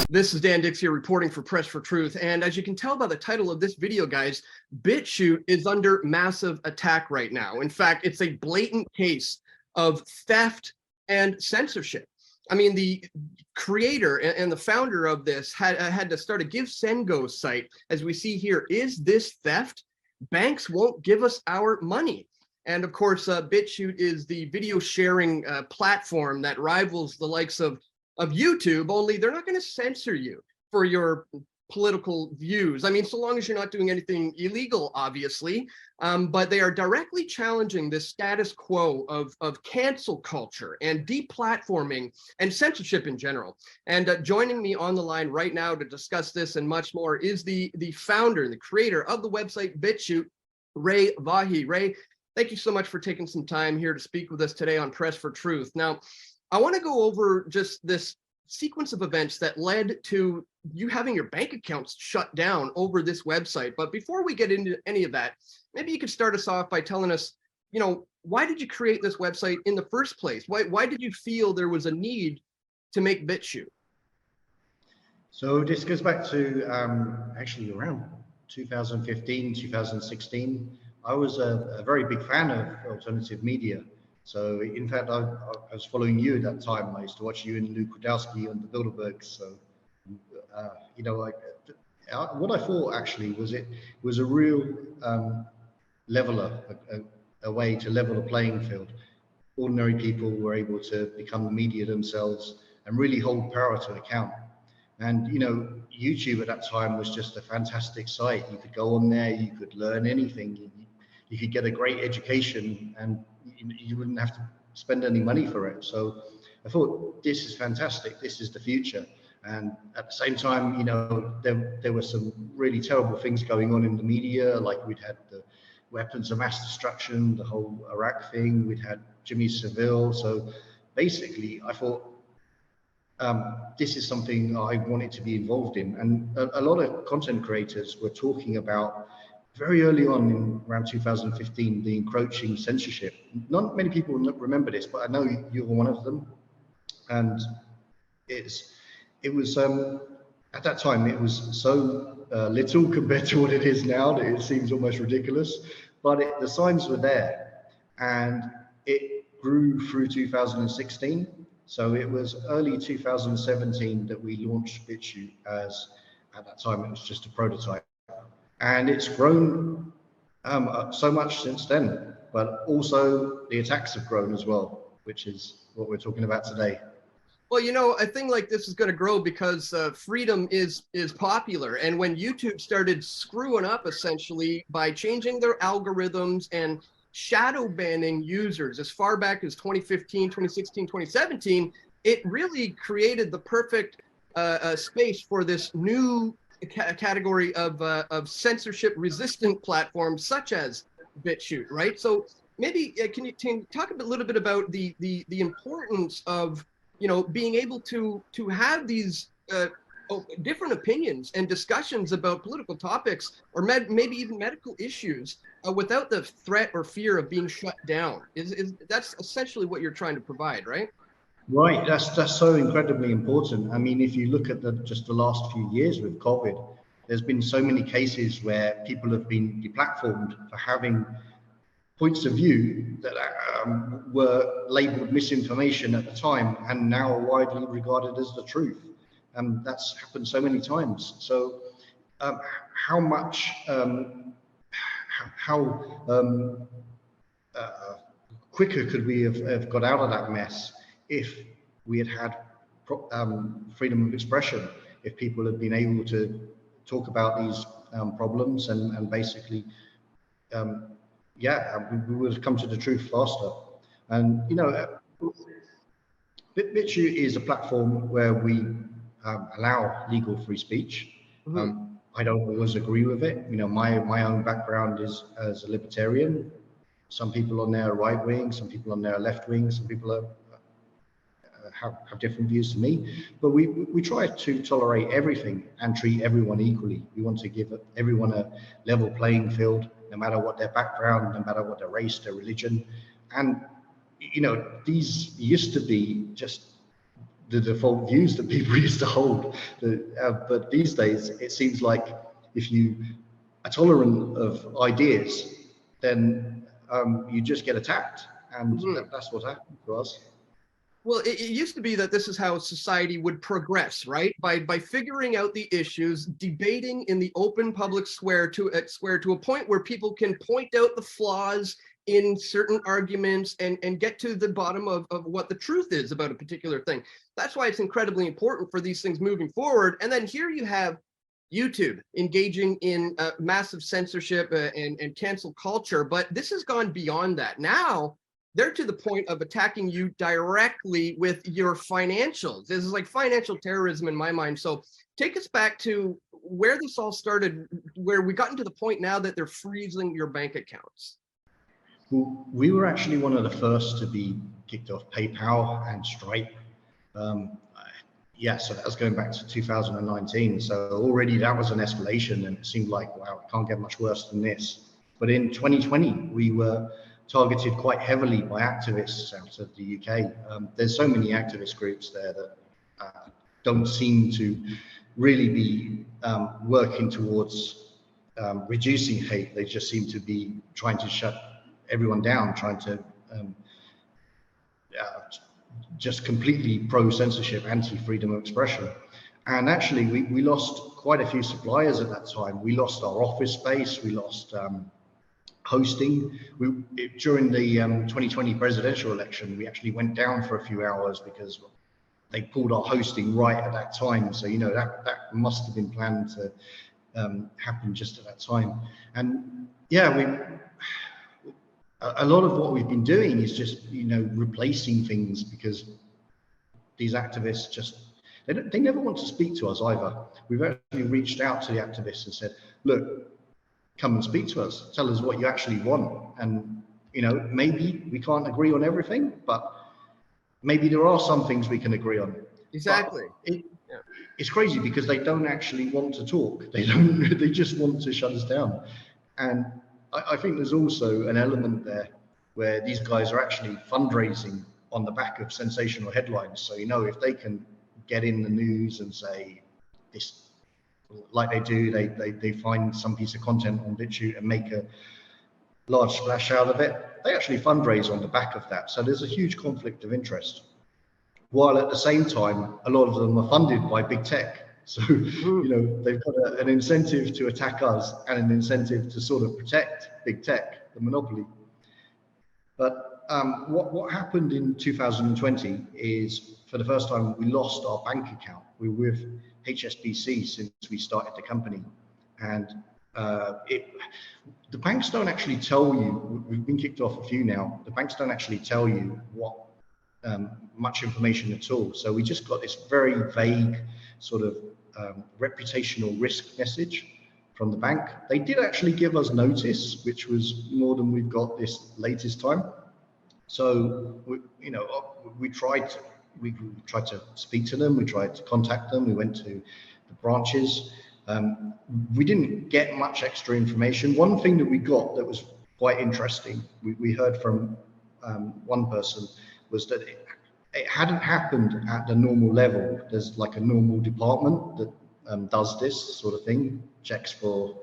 This is Dan Dix here reporting for Press for Truth. And as you can tell by the title of this video, guys, Bitchute is under massive attack right now. In fact, it's a blatant case of theft and censorship. I mean, the creator and the founder of this had to start a GiveSendGo site. As we see here, is this theft? Banks won't give us our money. And of course, Bitchute is the video sharing platform that rivals the likes of YouTube, only they're not going to censor you for your political views. I mean, so long as you're not doing anything illegal, obviously, but they are directly challenging this status quo of cancel culture and deplatforming and censorship in general. And joining me on the line right now to discuss this and much more is the founder and the creator of the website Bitchute, Ray Vahey. Ray, thank you so much for taking some time here to speak with us today on Press for Truth. Now, I want to go over just this sequence of events that led to you having your bank accounts shut down over this website. But before we get into any of that, maybe you could start us off by telling us, you know, why did you create this website in the first place? Why did you feel there was a need to make Bitchute? So this goes back to actually around 2015, 2016. I was a very big fan of alternative media. So in fact, I was following you at that time. I used to watch you and Luke Rudowski on the Bilderbergs. So, you know, like what I thought actually was it was a real leveler, a way to level the playing field. Ordinary people were able to become the media themselves and really hold power to account. And, you know, YouTube at that time was just a fantastic site. You could go on there, you could learn anything. You could get a great education and you wouldn't have to spend any money for it. So I thought, this is fantastic. This is the future. And at the same time, you know, there were some really terrible things going on in the media. Like we'd had the weapons of mass destruction, the whole Iraq thing. We'd had Jimmy Savile. So basically, I thought, this is something I wanted to be involved in. And a lot of content creators were talking about very early on in around 2015, the encroaching censorship. Not many people remember this, but I know you're one of them. And it was at that time, it was so little compared to what it is now that it seems almost ridiculous, but the signs were there and it grew through 2016. So it was early 2017 that we launched Bitchute as, at that time, it was just a prototype. And it's grown so much since then, but also the attacks have grown as well, which is what we're talking about today. Well, you know, a thing like this is going to grow because freedom is popular. And when YouTube started screwing up essentially by changing their algorithms and shadow banning users as far back as 2015, 2016, 2017, it really created the perfect space for this new category of censorship resistant platforms such as Bitchute, right? So maybe can you talk a little bit about the importance of, you know, being able to have these different opinions and discussions about political topics or maybe even medical issues without the threat or fear of being shut down? That's essentially what you're trying to provide, right? Right, that's so incredibly important. I mean, if you look at just the last few years with COVID, there's been so many cases where people have been deplatformed for having points of view that were labeled misinformation at the time and now are widely regarded as the truth. That's happened so many times. So how much, quicker could we have got out of that mess if we had freedom of expression, if people had been able to talk about these problems and basically, we would have come to the truth faster. And, you know, Bitchute is a platform where we allow legal free speech. Mm-hmm. I don't always agree with it. You know, my own background is as a libertarian. Some people on there are right wing, some people on there are left wing, some people are have different views to me, but we try to tolerate everything and treat everyone equally. We want to give everyone a level playing field, no matter what their background, no matter what their race, their religion. And, you know, these used to be just the default views that people used to hold. But these days, it seems like if you are tolerant of ideas, then you just get attacked. And that's what happened to us. Well, it used to be that this is how society would progress, right? By figuring out the issues, debating in the open public square to a point where people can point out the flaws in certain arguments and get to the bottom of what the truth is about a particular thing. That's why it's incredibly important for these things moving forward. And then here you have YouTube engaging in massive censorship and cancel culture, but this has gone beyond that. Now, they're to the point of attacking you directly with your financials. This is like financial terrorism in my mind. So take us back to where this all started, where we gotten to the point now that they're freezing your bank accounts. Well, we were actually one of the first to be kicked off PayPal and Stripe. Yeah, so that was going back to 2019. So already that was an escalation, and it seemed like, wow, it can't get much worse than this. But in 2020, we were targeted quite heavily by activists out of the UK. There's so many activist groups there that don't seem to really be working towards reducing hate. They just seem to be trying to shut everyone down, trying to just completely pro-censorship, anti-freedom of expression. And actually, we lost quite a few suppliers at that time. We lost our office space, we lost hosting. During the 2020 presidential election, we actually went down for a few hours because they pulled our hosting right at that time. So, you know, that must have been planned to happen just at that time. And yeah, a lot of what we've been doing is just, you know, replacing things, because these activists just, they never want to speak to us either. We've actually reached out to the activists and said, look, come and speak to us, tell us what you actually want. And, you know, maybe we can't agree on everything, but maybe there are some things we can agree on. Exactly. It's crazy because they don't actually want to talk. They just want to shut us down. And I think there's also an element there where these guys are actually fundraising on the back of sensational headlines. So, you know, if they can get in the news and say this, like they do, they find some piece of content on Bitchute and make a large splash out of it, they actually fundraise on the back of that. So there's a huge conflict of interest. While at the same time, a lot of them are funded by big tech. So, you know, they've got an incentive to attack us and an incentive to sort of protect big tech, the monopoly. But what happened in 2020 is, for the first time, we lost our bank account. We were with HSBC since we started the company. And the banks don't actually tell you, we've been kicked off a few now, the banks don't actually tell you what much information at all. So we just got this very vague sort of reputational risk message from the bank. They did actually give us notice, which was more than we've got this latest time. So we tried to speak to them, we tried to contact them, we went to the branches. We didn't get much extra information. One thing that we got that was quite interesting, we heard from one person, was that it hadn't happened at the normal level. There's like a normal department that does this sort of thing, checks for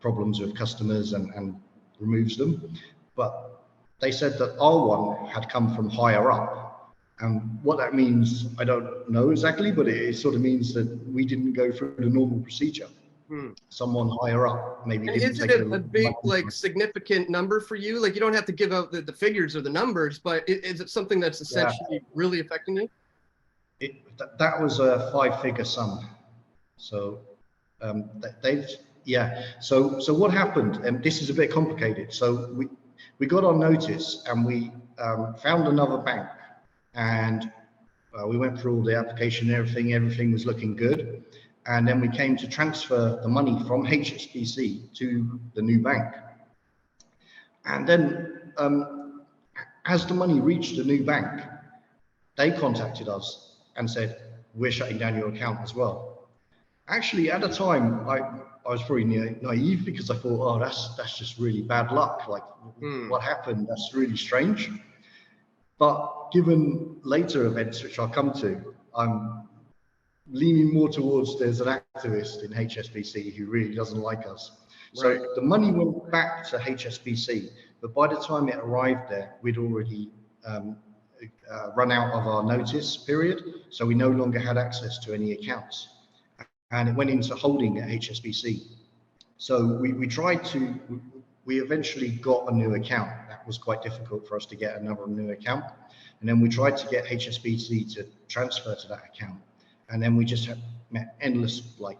problems with customers and removes them. But they said that our one had come from higher up. And what that means, I don't know exactly, but it sort of means that we didn't go through the normal procedure. Someone higher up maybe and didn't take it a big, like, significant number for you? Like, you don't have to give out the figures or the numbers, but is it something that's essentially really affecting you? That was a 5-figure sum. So So what happened? And this is a bit complicated. So we got our notice and we found another bank, and we went through all the application and everything was looking good. And then we came to transfer the money from HSBC to the new bank. And then as the money reached the new bank, they contacted us and said, we're shutting down your account as well. Actually, at the time, I was probably naive because I thought, oh, that's just really bad luck. Like, what happened? That's really strange. But given later events, which I'll come to, I'm leaning more towards there's an activist in HSBC who really doesn't like us. So Right. the money went back to HSBC, but by the time it arrived there, we'd already run out of our notice period, so we no longer had access to any accounts, and it went into holding at HSBC. So we tried to, we eventually got a new account. That was quite difficult for us to get another new account, and then we tried to get HSBC to transfer to that account, and then we just had met endless, like,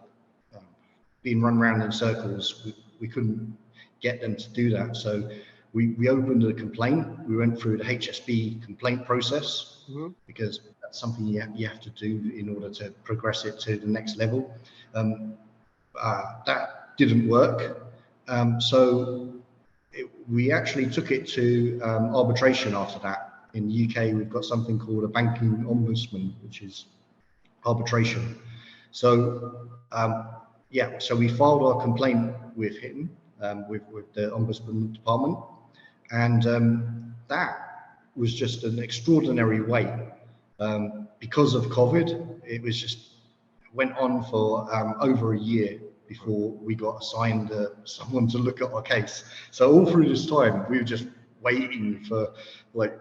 being run around in circles. We couldn't get them to do that. So we opened a complaint. We went through the HSB complaint process, because that's something you have to do in order to progress it to the next level. That didn't work. We actually took it to arbitration after that. In the UK, we've got something called a banking ombudsman, which is arbitration. So yeah, so we filed our complaint with him, with the Ombudsman department, and that was just an extraordinary wait. Because of COVID, it was just went on for over a year before we got assigned someone to look at our case. So all through this time, we were just waiting for, like,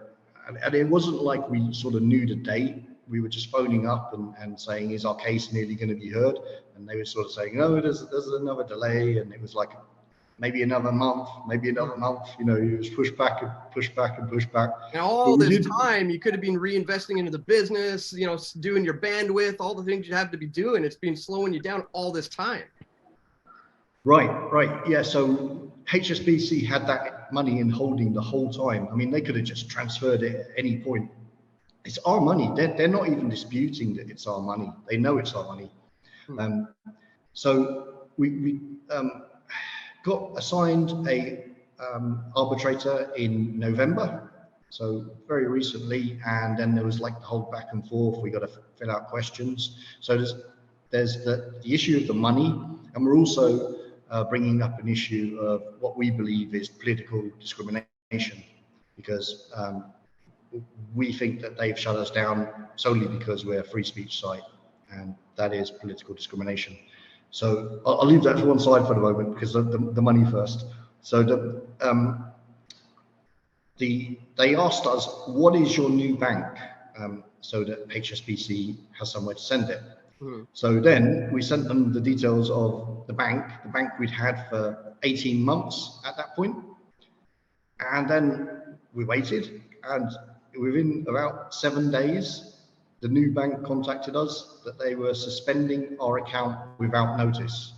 and it wasn't like we sort of knew the date. We were just phoning up and saying, is our case nearly going to be heard? And they were sort of saying, no, there's another delay. And it was like, maybe another month, you know, it was pushed back and pushed back and pushed back. And all this time, you could have been reinvesting into the business, you know, doing your bandwidth, all the things you have to be doing. It's been slowing you down all this time. Right. Yeah, so HSBC had that money in holding the whole time. I mean, they could have just transferred it at any point. It's our money. They're not even disputing that it's our money. They know it's our money. So we got assigned a arbitrator in November, so very recently, and then there was like the whole back and forth. We got to fill out questions. So there's the issue of the money, and we're also bringing up an issue of what we believe is political discrimination, because we think that they've shut us down solely because we're a free speech site, and that is political discrimination. So I'll leave that to one side for the moment, because the money first. So they asked us, what is your new bank? So that HSBC has somewhere to send it. So then we sent them the details of the bank we'd had for 18 months at that point. And then we waited, and within about 7 days, the new bank contacted us that they were suspending our account without notice.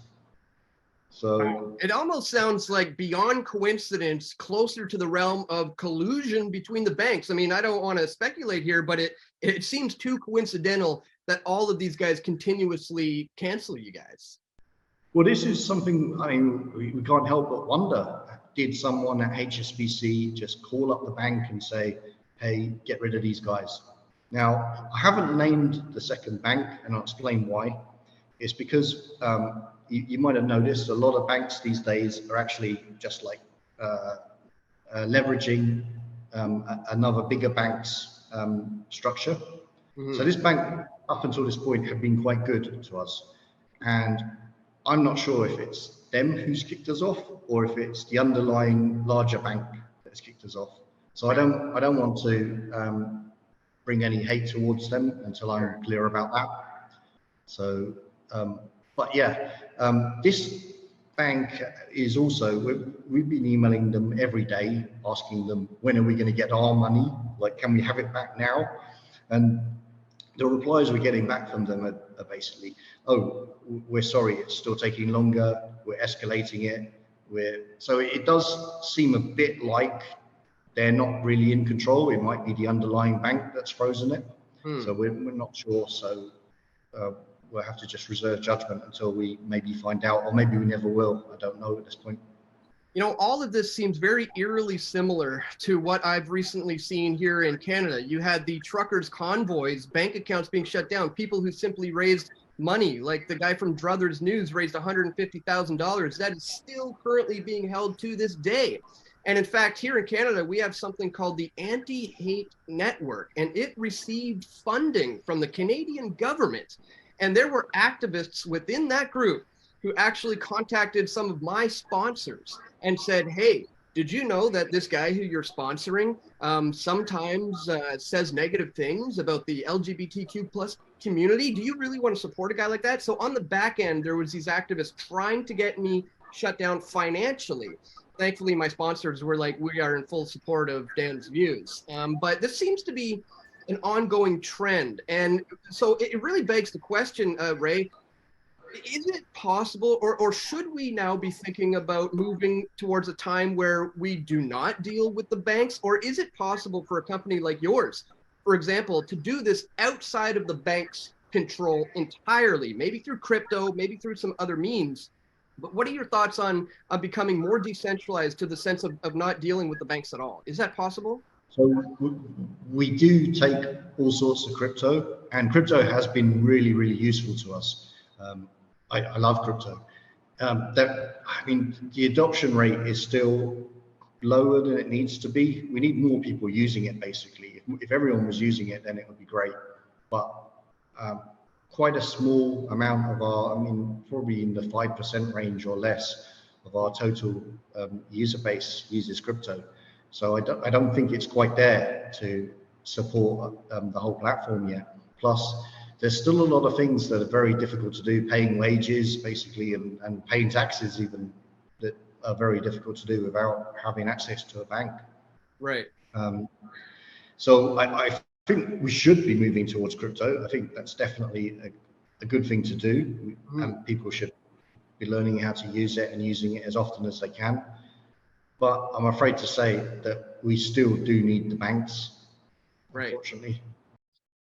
So it almost sounds like, beyond coincidence, closer to the realm of collusion between the banks. I mean, I don't want to speculate here, but it seems too coincidental that all of these guys continuously cancel you guys. Well, this is something, I mean, we can't help but wonder, did someone at HSBC just call up the bank and say, hey, get rid of these guys? Now, I haven't named the second bank, and I'll explain why. It's because you might have noticed a lot of banks these days are actually just like leveraging another bigger bank's structure. So this bank, up until this point, had been quite good to us. And I'm not sure if it's them who's kicked us off, or if it's the underlying larger bank that's kicked us off. So I don't want to bring any hate towards them until I'm clear about that. So, but yeah, this bank is also, we've been emailing them every day, asking them, when are we going to get our money? Like, can we have it back now? And the replies we're getting back from them are basically, oh, we're sorry, it's still taking longer, we're escalating it. So it does seem a bit like they're not really in control. It might be the underlying bank that's frozen it. So we're not sure. So we'll have to just reserve judgment until we maybe find out, or maybe we never will. I don't know at this point. You know, all of this seems very eerily similar to what I've recently seen here in Canada. You had the truckers' convoys, bank accounts being shut down, people who simply raised money, like the guy from Druthers News raised $150,000. That is still currently being held to this day. And in fact, here in Canada, we have something called the Anti-Hate Network, and it received funding from the Canadian government. And there were activists within that group who actually contacted some of my sponsors and said, hey, did you know that this guy who you're sponsoring sometimes says negative things about the LGBTQ plus community? Do you really want to support a guy like that? So on the back end, there was these activists trying to get me shut down financially. Thankfully, my sponsors were like, we are in full support of Dan's views. But this seems to be an ongoing trend. And so it really begs the question, Ray, is it possible, or should we now be thinking about moving towards a time where we do not deal with the banks? Or is it possible for a company like yours, for example, to do this outside of the bank's control entirely, maybe through crypto, maybe through some other means? But what are your thoughts on becoming more decentralized to the sense of not dealing with the banks at all? Is that possible? So we do take all sorts of crypto, and crypto has been really, really useful to us. I love crypto. I mean, the adoption rate is still lower than it needs to be. We need more people using it, basically. If everyone was using it, then it would be great. But quite a small amount of our, I mean, probably in the 5% range or less of our total user base uses crypto. So I don't think it's quite there to support the whole platform yet. Plus, there's still a lot of things that are very difficult to do, paying wages basically, and paying taxes even, that are very difficult to do without having access to a bank. Right. So I think we should be moving towards crypto. I think that's definitely a good thing to do, and people should be learning how to use it and using it as often as they can. But I'm afraid to say that we still do need the banks, Right. unfortunately.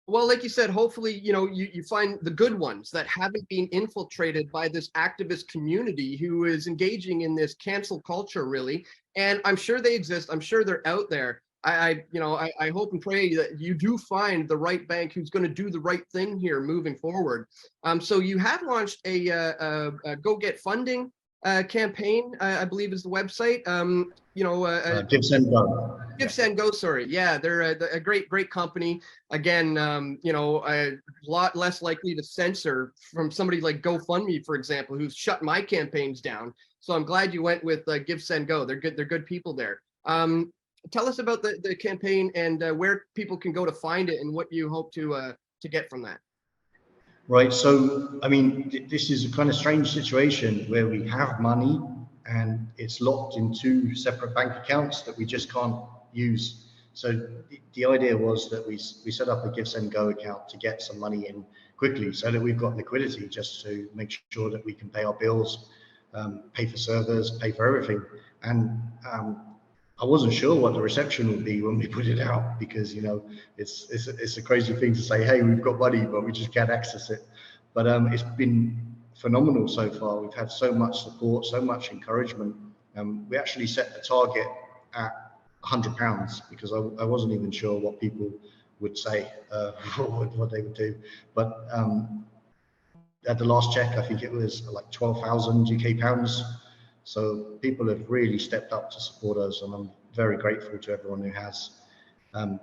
Well, like you said, hopefully, you find the good ones that haven't been infiltrated by this activist community who is engaging in this cancel culture, really. And I'm sure they exist. I'm sure they're out there. I hope and pray that you do find the right bank who's going to do the right thing here moving forward. So you have launched a Go Get Funding campaign, I believe is the website. GiveSendGo. GiveSendGo, sorry. Yeah, they're a great company. Again, a lot less likely to censor from somebody like GoFundMe, for example, who's shut my campaigns down. So I'm glad you went with GiveSendGo. They're good people there. Tell us about the campaign and where people can go to find it and what you hope to get from that. Right. So, I mean, this is a kind of strange situation where we have money and it's locked in two separate bank accounts that we just can't use. So the idea was that we set up a GiveSendGo account to get some money in quickly so that we've got liquidity just to make sure that we can pay our bills, pay for servers, pay for everything. And I wasn't sure what the reception would be when we put it out, because it's a crazy thing to say, hey, we've got money, but we just can't access it. But it's been phenomenal so far. We've had so much support, so much encouragement. We actually set the target at £100 because I wasn't even sure what people would say, what they would do. But at the last check, I think it was like 12,000 UK pounds. So people have really stepped up to support us, and I'm very grateful to everyone who has.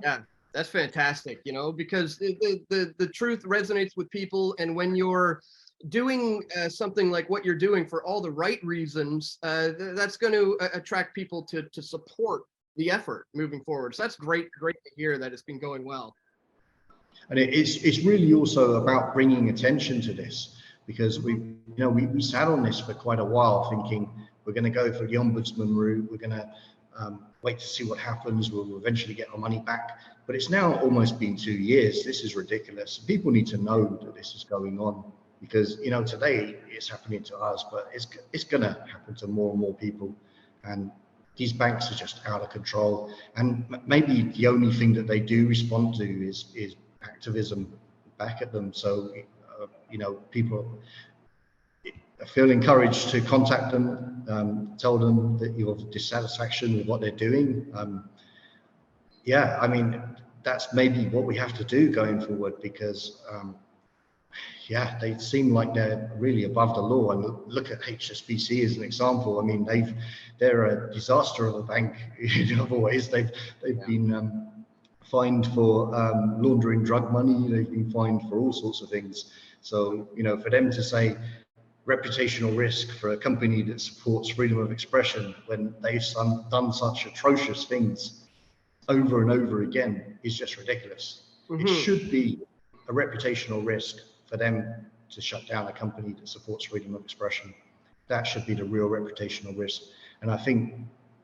Yeah, that's fantastic, because the truth resonates with people. And when you're doing something like what you're doing for all the right reasons, that's going to attract people to support the effort moving forward. So that's great to hear that it's been going well. And it's really also about bringing attention to this, because we sat on this for quite a while thinking we're going to go for the Ombudsman route, we're going to wait to see what happens, we'll eventually get our money back. But it's now almost been 2 years. This is ridiculous. People need to know that this is going on, because today it's happening to us, but it's going to happen to more and more people. And these banks are just out of control. And maybe the only thing that they do respond to is activism back at them. So people feel encouraged to contact them, tell them that you're dissatisfaction with what they're doing. Yeah, I mean, that's maybe what we have to do going forward, because yeah, they seem like they're really above the law. And look at HSBC as an example. I mean, they're a disaster of a bank in other ways. They've been fined for laundering drug money. They've been fined for all sorts of things. So, you know, for them to say reputational risk for a company that supports freedom of expression when they've done such atrocious things over and over again is just ridiculous. It should be a reputational risk for them to shut down a company that supports freedom of expression. That should be the real reputational risk. And I think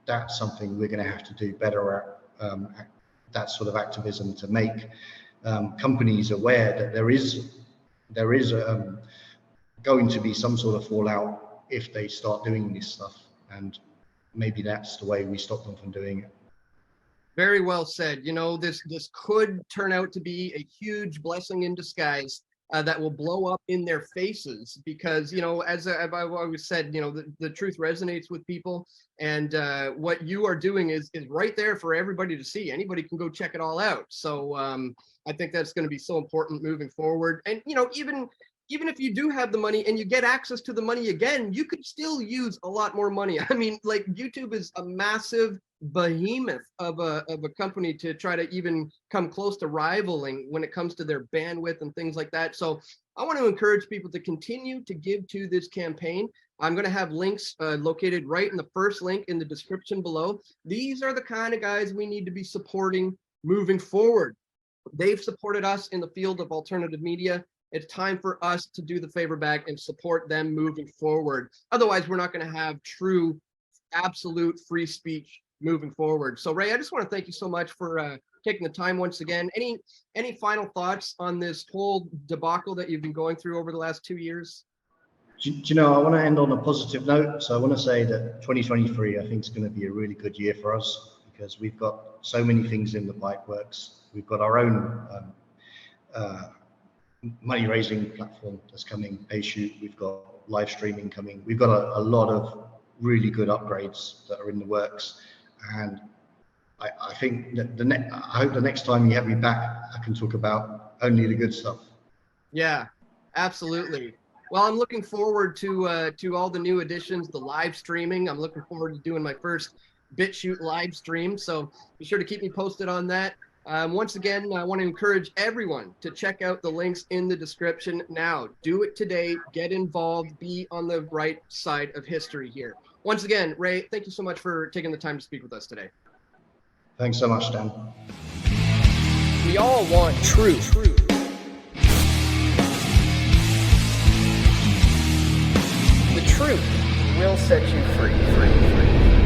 that's something we're going to have to do better at, that sort of activism, to make companies aware that there is going to be some sort of fallout if they start doing this stuff. And maybe that's the way we stop them from doing it. Very well said. You know, this could turn out to be a huge blessing in disguise that will blow up in their faces, because, you know, as I've always said, you know, the truth resonates with people, and what you are doing is right there for everybody to see. Anybody can go check it all out. So I think that's going to be so important moving forward. And, you know, even if you do have the money and you get access to the money again, you could still use a lot more money. I mean, like, YouTube is a massive behemoth of a company to try to even come close to rivaling when it comes to their bandwidth and things like that. So I want to encourage people to continue to give to this campaign. I'm going to have links located right in the first link in the description below. These are the kind of guys we need to be supporting moving forward. They've supported us in the field of alternative media. It's time for us to do the favor back and support them moving forward. Otherwise, we're not going to have true, absolute free speech moving forward. So, Ray, I just want to thank you so much for taking the time once again. Any final thoughts on this whole debacle that you've been going through over the last 2 years? Do you know, I want to end on a positive note. So I want to say that 2023, I think, is going to be a really good year for us, because we've got so many things in the pipeworks. We've got our own money raising platform that's coming, Bitchute. We've got live streaming coming. We've got a lot of really good upgrades that are in the works. And I think that I hope the next time you have me back, I can talk about only the good stuff. Yeah, absolutely. Well, I'm looking forward to all the new additions, the live streaming. I'm looking forward to doing my first Bitchute live stream. So be sure to keep me posted on that. Once again, I want to encourage everyone to check out the links in the description now. Do it today. Get involved. Be on the right side of history here. Once again, Ray, thank you so much for taking the time to speak with us today. Thanks so much, Dan. We all want truth. The truth will set you free.